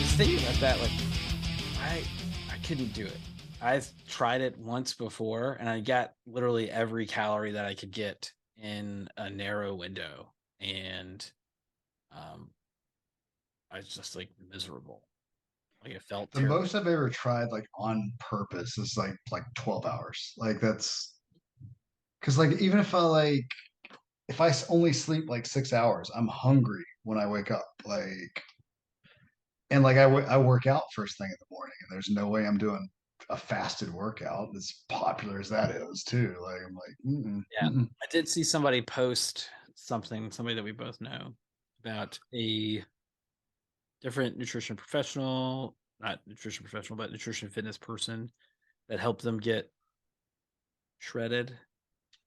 just thinking about that, like I I couldn't do it. I've tried it once before and I got literally every calorie that I could get in a narrow window. And um I was just like miserable. Like it felt The terrible. most I've ever tried like on purpose is like 12 hours. Like that's because like even if only sleep like 6 hours, I'm hungry when I wake up. Like and like I work out first thing in the morning, and there's no way I'm doing a fasted workout as popular as that is too. Like I'm like, Yeah. mm-mm. I did see somebody post somebody that we both know, about a different nutrition professional, not nutrition professional, but nutrition fitness person that helped them get shredded.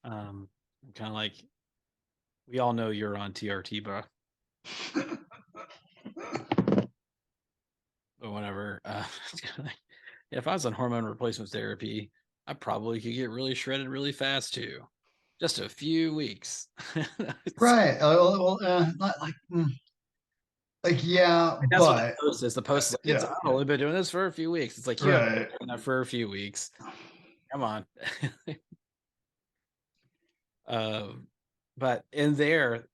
I'm kind of like, we all know you're on TRT, bro. But whatever. If I was on hormone replacement therapy, I probably could get really shredded really fast too. Just a few weeks. It's- Right. Not like like yeah, that's what the but post is. The post is like, it's yeah, I've only been doing this for a few weeks. It's like you haven't right. been doing that for a few weeks. Come on. um, but in their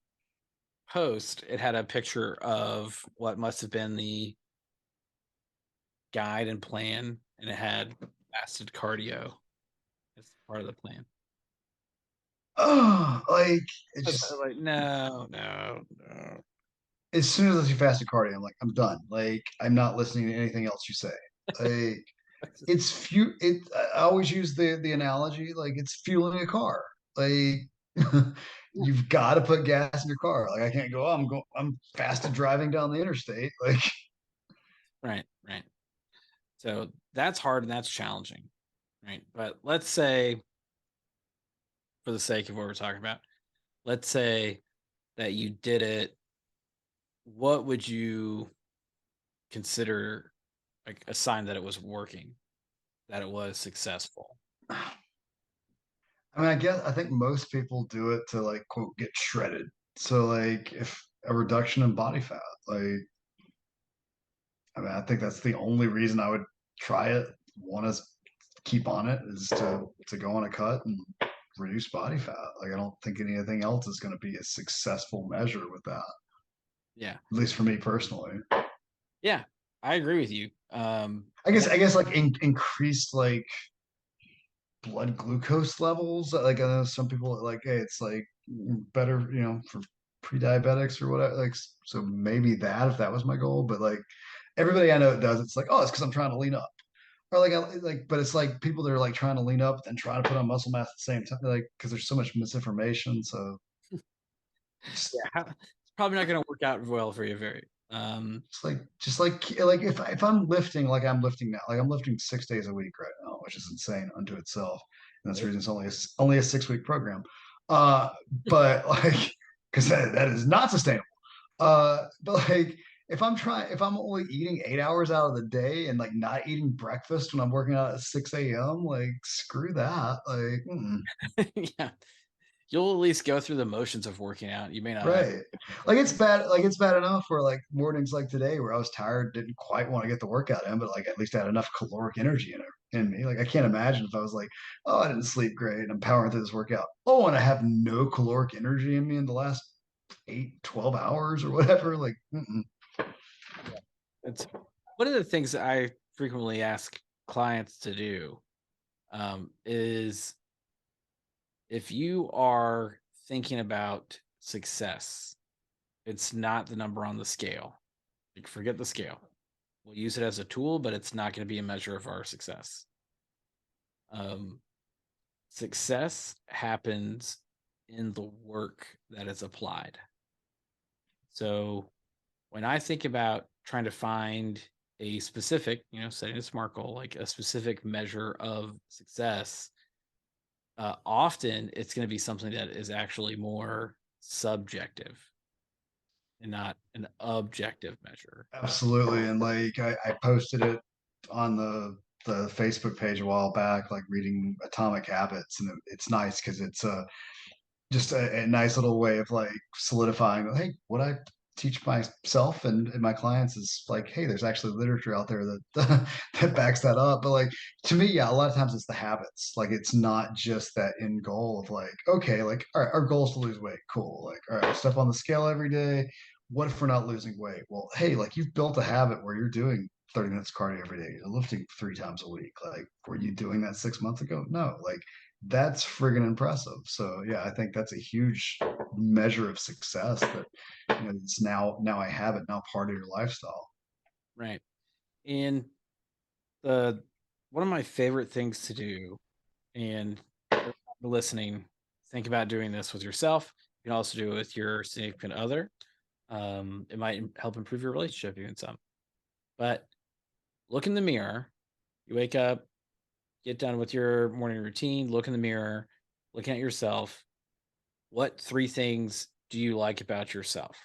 post, it had a picture of what must have been the guide and plan, and it had fasted cardio as part of the plan. Oh, like it I was kinda just like, "No, no, no." as soon as I see fasted cardio, I'm like, I'm done. Like I'm not listening to anything else you say. Like I always use the analogy like it's fueling a car. Like Yeah, you've got to put gas in your car. Like I can't go, I'm fasted driving down the interstate. Like right, right. So, that's hard and that's challenging, right? But let's say, for the sake of what we're talking about, let's say that you did it, what would you consider, like, a sign that it was working, that it was successful? I mean, I think most people do it to like quote get shredded. So like if a reduction in body fat, like I mean, I think that's the only reason I would try it. Want to keep on it is to go on a cut and reduce body fat. Like I don't think anything else is going to be a successful measure with that. Yeah. At least for me personally. Yeah, I agree with you. I guess like increased like blood glucose levels. Like I know some people like, hey, it's like better, for pre-diabetics or whatever. Like so maybe that if that was my goal, but like everybody I know that does, it's like, oh, it's because I'm trying to lean up. Or but it's like people that are like trying to lean up and trying to put on muscle mass at the same time, like because there's so much misinformation. So Yeah, just, it's probably not gonna work out well for you very just like if I'm lifting like I'm lifting now, like I'm lifting 6 days a week right now, which is insane unto itself. And that's the reason it's only a 6 week program. Uh, but like because that is not sustainable. But like if I'm only eating 8 hours out of the day and like not eating breakfast when I'm working out at 6 a.m., like screw that. Like, Yeah. You'll at least go through the motions of working out. You may not actually right. like Like it's bad enough where like mornings like today where I was tired, didn't quite want to get the workout in, but like at least I had enough caloric energy in me. Like I can't imagine if I was like, oh, I didn't sleep great and I'm powering through this workout. Oh, and I have no caloric energy in me in the last 8, 12 hours or whatever. Like, it's one of the things that I frequently ask clients to do, is if you are thinking about success, it's not the number on the scale. Like, forget the scale. We'll use it as a tool, but it's not going to be a measure of our success. Um, Success happens in the work that is applied. So when I think about trying to find a specific, setting a SMART goal, like a specific measure of success, often it's going to be something that is actually more subjective and not an objective measure. absolutely. And like I posted it on the Facebook page a while back, like reading Atomic Habits, and it's nice because it's just a nice little way of like solidifying, hey, teach myself and my clients is like, hey, there's actually literature out there that that backs that up. But like to me, yeah, a lot of times it's the habits. Like it's not just that end goal of like, okay, like all right, our goal is to lose weight. Cool. Like, all right, step on the scale every day. What if we're not losing weight? Well, hey, like you've built a habit where you're doing 30 minutes cardio every day. You're lifting 3 times a week. Like, were you doing that 6 months ago? No. Like that's friggin' impressive. So yeah, I think that's a huge measure of success that it's now I have it now part of your lifestyle. Right. And the one of my favorite things to do, and listening, think about doing this with yourself. You can also do it with your significant other. It might help improve your relationship even some. But look in the mirror. You wake up, get done with your morning routine, look in the mirror, looking at yourself. What 3 things do you like about yourself?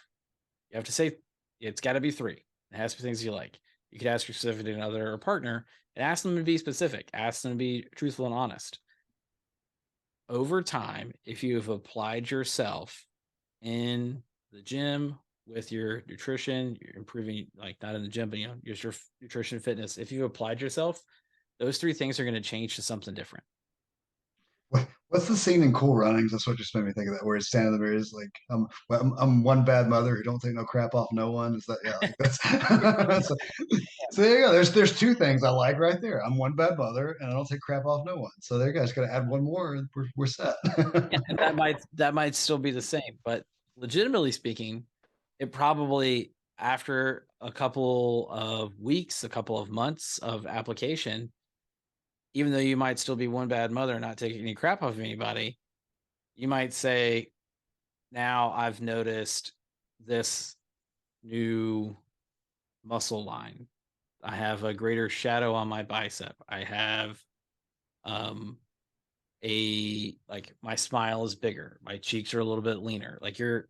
You have to say it's got to be 3. It has to be things you like. You could ask your significant other or partner and ask them to be specific. Ask them to be truthful and honest. Over time, if you've applied yourself in the gym with your nutrition, you're improving, like not in the gym, but just your nutrition fitness. If you've applied yourself, those 3 things are going to change to something different. What's the scene in Cool Runnings? That's what just made me think of that, where he's standing in the mirror, is like, I'm one bad mother who don't take no crap off no one. Is that yeah? Like that's so, so there you go. There's 2 things I like right there. I'm one bad mother, and I don't take crap off no one. So there you go. Just got to add one more, and we're set. Yeah, and that might still be the same, but legitimately speaking, it probably after a couple of weeks, a couple of months of application, even though you might still be one bad mother and not taking any crap off of anybody, you might say, now I've noticed this new muscle line. I have a greater shadow on my bicep. I have um like my smile is bigger. My cheeks are a little bit leaner. Like your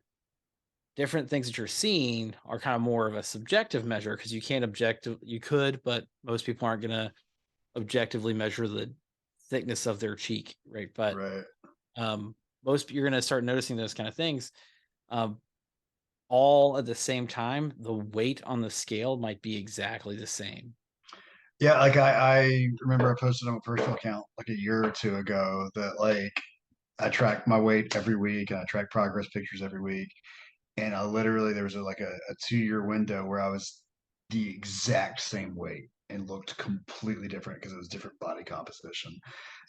different things that you're seeing are kind of more of a subjective measure because you can't objective you could, but most people aren't gonna objectively measure the thickness of their cheek, right? But Right. um most you're gonna start noticing those kind of things. Um all at the same time, the weight on the scale might be exactly the same. Yeah, like I remember I posted on a personal account like a year or two ago that like I track my weight every week and I track progress pictures every week. And I literally there was like a 2 year window where I was the exact same weight and looked completely different because it was different body composition.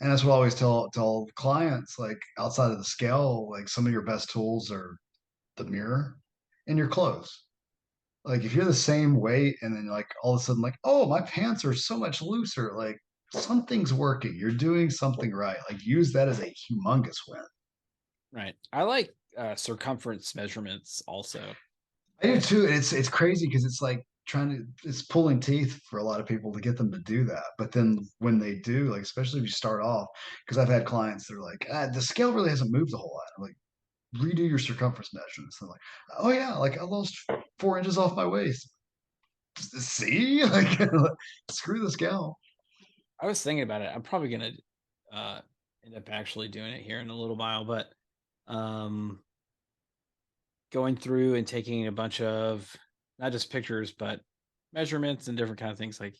And that's what I always tell clients, like outside of the scale, like some of your best tools are the mirror and your clothes. Like if you're the same weight and then like all of a sudden like, oh, my pants are so much looser, like something's working. You're doing something right. Like use that as a humongous win. Right. I like circumference measurements also. I do too. And it's crazy because it's like it's pulling teeth for a lot of people to get them to do that. But then when they do, like especially if you start off, because I've had clients that are like, the scale really hasn't moved a whole lot. I'm like, redo your circumference measurements. They're like, oh yeah, like I lost 4 inches off my waist. See, like screw the scale. I was thinking about it. I'm probably gonna uh end up actually doing it here in a little while, but um going through and taking a bunch of not just pictures, but measurements and different kind of things. Like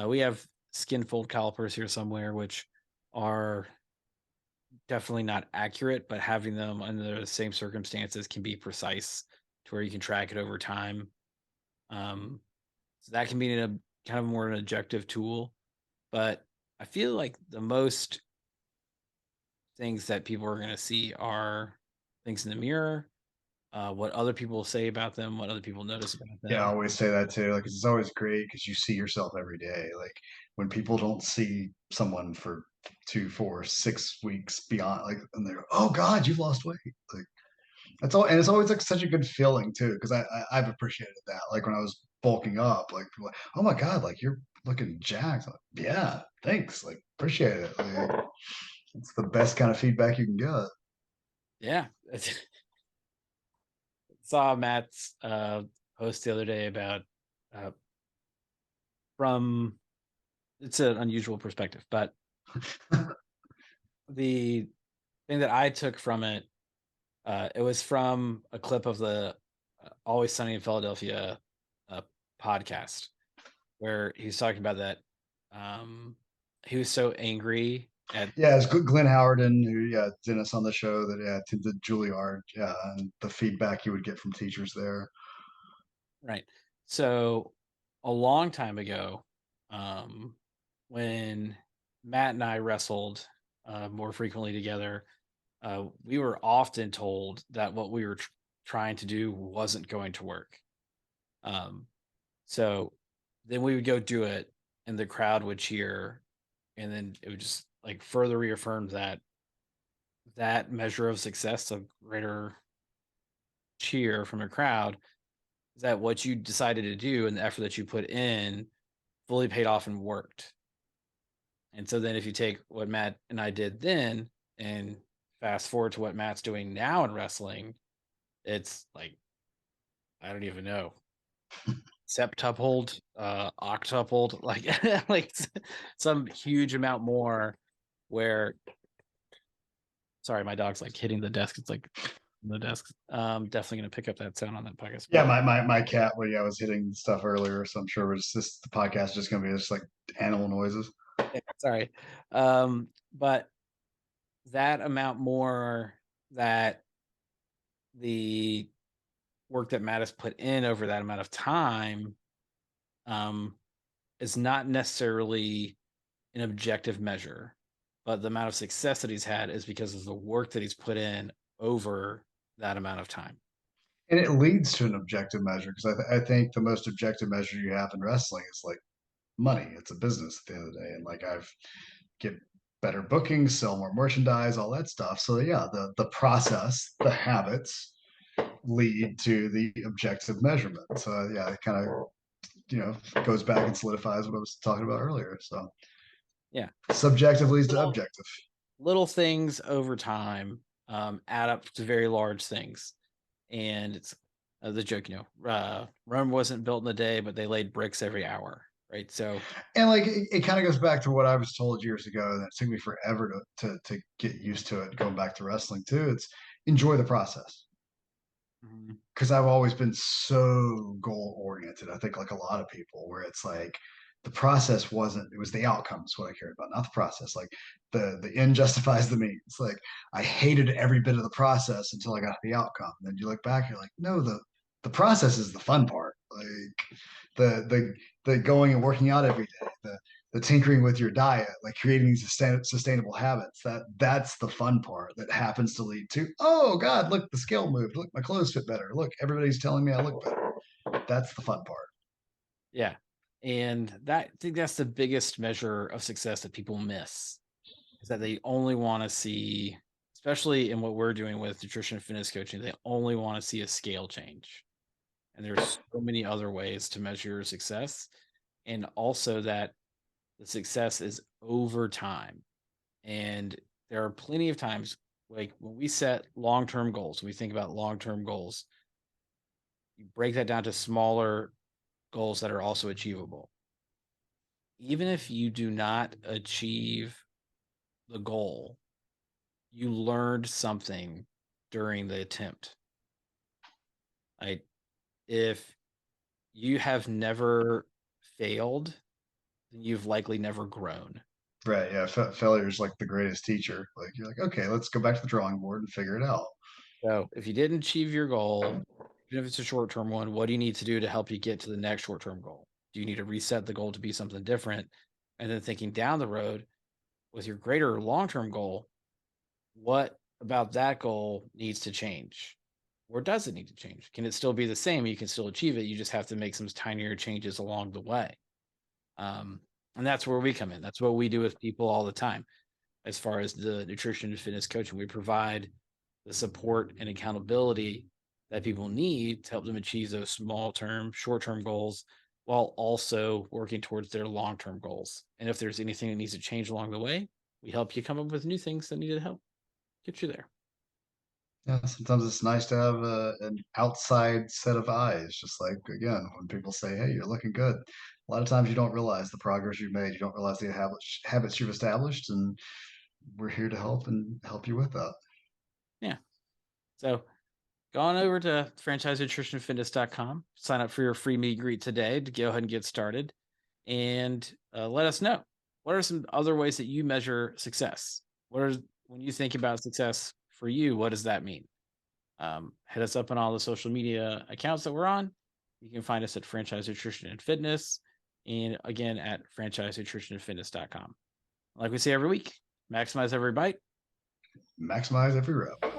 we have skin fold calipers here somewhere, which are definitely not accurate, but having them under the same circumstances can be precise to where you can track it over time. Um, so that can be a kind of more an objective tool. But I feel like the most things that people are going to see are things in the mirror, what other people say about them, what other people notice about Yeah, I them. always say that too. Like it's always great because you see yourself every day. Like when people don't see someone for 2, 4, 6 weeks beyond, like, and they're, oh God, you've lost weight. Like that's all, and it's always like such a good feeling too because I've appreciated that. Like when I was bulking up, like, people like, oh my God, like you're looking jacked. I'm like, yeah, thanks. Like appreciate it. Like, it's the best kind of feedback you can get. Yeah. Saw Matt's post the other day about uh, from it's an unusual perspective, but the thing that I took from it, it was from a clip of the Always Sunny in Philadelphia uh, podcast where he's talking about that. Um, he was so angry at Yeah, it's Glenn Howerton who, yeah, Dennis on the show that, yeah, to the Juilliard, yeah, and the feedback you would get from teachers there. right. So a long time ago, um, when Matt and I wrestled more frequently together, we were often told that what we were trying to do wasn't going to work. Um, so then we would go do it, and the crowd would cheer, and then it would just like further reaffirm that measure of success, a greater cheer from a crowd, is that what you decided to do and the effort that you put in fully paid off and worked. And so then if you take what Matt and I did then and fast forward to what Matt's doing now in wrestling, it's like I don't even know. Septupled, octupled, like like some huge amount more where sorry, my dog's like hitting the desk. It's like the desk. Definitely gonna pick up that sound on that podcast. Yeah, my cat, well, yeah, was hitting stuff earlier, so I'm sure we're just the podcast is just gonna be just like animal noises. Yeah, sorry. But that amount more that the work that Matt has put in over that amount of time um, is not necessarily an objective measure, but the amount of success that he's had is because of the work that he's put in over that amount of time. And it leads to an objective measure because I think the most objective measure you have in wrestling is like money. It's a business at the end of the day, and like I've get better bookings, sell more merchandise, all that stuff. So yeah, the process, the habits lead to the objective measurement. So yeah, it kind of, goes back and solidifies what I was talking about earlier. So Yeah. subjective leads to Little, objective. little things over time add up to very large things. And it's the joke, Rome wasn't built in a day, but they laid bricks every hour. Right. So, And like it kind of goes back to what I was told years ago, and it took me forever to get used to it. Going back to wrestling too, it's enjoy the process mhm, because I've always been so goal oriented. I think like a lot of people, where it's like the process wasn't; it was the outcome is what I cared about, not the process. Like the end justifies the means. Like I hated every bit of the process until I got the outcome. Then you look back, you're like, no, the process is the fun part. Like the going and working out every day, the tinkering with your diet, like creating these sustainable habits. That's the fun part that happens to lead to, oh God, look, the scale moved. Look, my clothes fit better. Look, everybody's telling me I look better. That's the fun part. yeah. And I think that's the biggest measure of success that people miss is that they only want to see, especially in what we're doing with nutrition and fitness coaching, they only want to see a scale change. And there's so many other ways to measure your success. And also that the success is over time. And there are plenty of times, like when we set long term goals, when we think about long term goals, you break that down to smaller goals that are also achievable. Even if you do not achieve the goal, you learned something during the attempt. Like if you have never failed, then you've likely never grown. Right. Yeah. Failure is like the greatest teacher. Like you're like, okay, let's go back to the drawing board and figure it out. So if you didn't achieve your goal, even if it's a short term one, what do you need to do to help you get to the next short term goal? Do you need to reset the goal to be something different? And then thinking down the road with your greater long term goal, what about that goal needs to change? Or does it need to change? Can it still be the same? You can still achieve it. You just have to make some tinier changes along the way. Um, and that's where we come in. That's what we do with people all the time. As far as the nutrition and fitness coaching, we provide the support and accountability that people need to help them achieve those small term, short term goals while also working towards their long term goals. And if there's anything that needs to change along the way, we help you come up with new things that need to help get you there. Yeah, sometimes it's nice to have an outside set of eyes. Just like again, when people say, "Hey, you're looking good," a lot of times you don't realize the progress you've made. You don't realize the habits you've established, and we're here to help and help you with that. Yeah. So go on over to franchisenutritionfitness.com, sign up for your free meet and greet today to go ahead and get started, and let us know, what are some other ways that you measure success? When you think about success for you, what does that mean? Hit us up on all the social media accounts that we're on. You can find us at Franchise Nutrition and Fitness, and again at franchisenutritionandfitness.com. Like we say every week, maximize every bite, Maximize every rep.